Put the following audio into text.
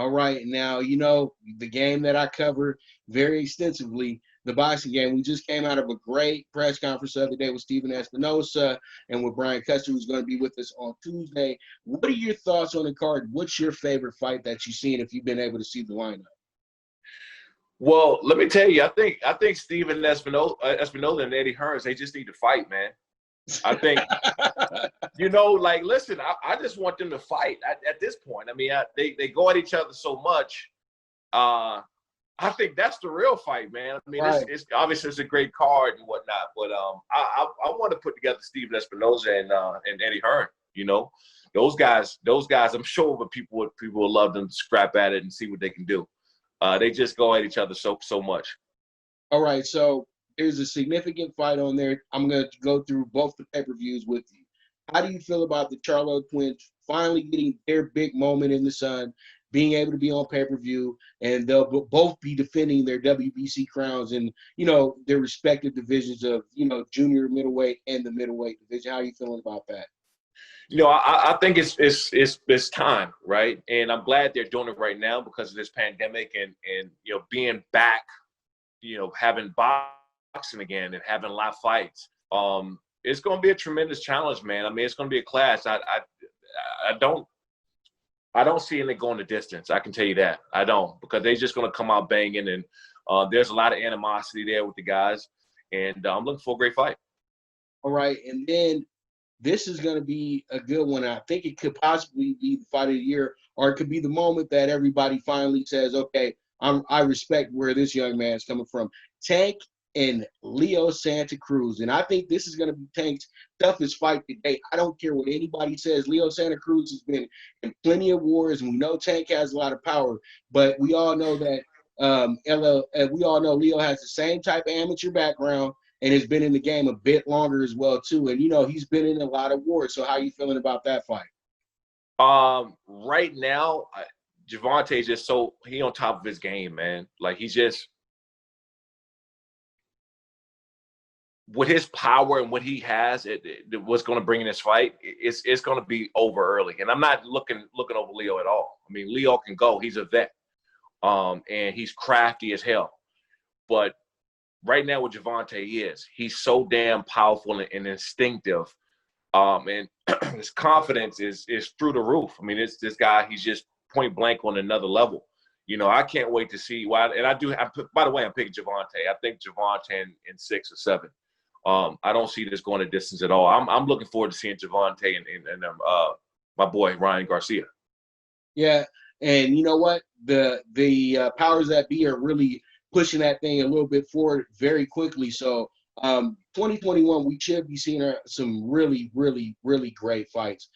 All right. Now, you know, the game that I cover very extensively, the boxing game. We just came out of a great press conference the other day with Stephen Espinosa and with Brian Custer, who's going to be with us on Tuesday. What are your thoughts on the card? What's your favorite fight that you've seen if you've been able to see the lineup? Well, let me tell you, I think Stephen Espinosa and Eddie Hearns, they just need to fight, man. I think, you know, like, listen, I just want them to fight at this point. I mean, they go at each other so much. I think that's the real fight, man. I mean, Right. it's obviously it's a great card and whatnot, but I want to put together Stephen Espinosa and Eddie Hearn. You know, those guys. I'm sure, but people will love them to scrap at it and see what they can do. They just go at each other so much. All right. So there's a significant fight on there. I'm going to go through both the pay-per-views with you. How do you feel about the Charlo twins finally getting their big moment in the sun, being able to be on pay-per-view, and they'll both be defending their WBC crowns in, you know, their respective divisions of, you know, junior middleweight and the middleweight division? How are you feeling about that? You know, I think it's time, right? And I'm glad they're doing it right now because of this pandemic and you know, being back, you know, having boxing again and having live fights. It's going to be a tremendous challenge, man. I mean, it's going to be a clash. I don't see it going the distance. I can tell you that. I don't, because they're just going to come out banging, and there's a lot of animosity there with the guys, and I'm looking for a great fight. All right, and then this is going to be a good one. I think it could possibly be the fight of the year, or it could be the moment that everybody finally says, okay, I respect where this young man's coming from. Tank and Leo Santa Cruz. And I think this is going to be Tank's toughest fight today. I don't care what anybody says. Leo Santa Cruz has been in plenty of wars, and we know Tank has a lot of power. But we all know that we all know Leo has the same type of amateur background and has been in the game a bit longer as well, too. And, you know, he's been in a lot of wars. So how are you feeling about that fight? Right now, Gervonta is just he on top of his game, man. Like, he's just – with his power and what he has, what's going to bring in this fight, it's going to be over early. And I'm not looking over Leo at all. I mean, Leo can go. He's a vet. And he's crafty as hell. But right now with Gervonta, he's so damn powerful and instinctive. And his confidence is through the roof. I mean, this guy, he's just point blank on another level. You know, I can't wait to see why. And by the way, I'm picking Gervonta. I think Gervonta in 6 or 7. I don't see this going a distance at all. I'm looking forward to seeing Gervonta and my boy Ryan Garcia. Yeah, and you know what? The powers that be are really pushing that thing a little bit forward very quickly. So 2021, we should be seeing some really, really, really great fights.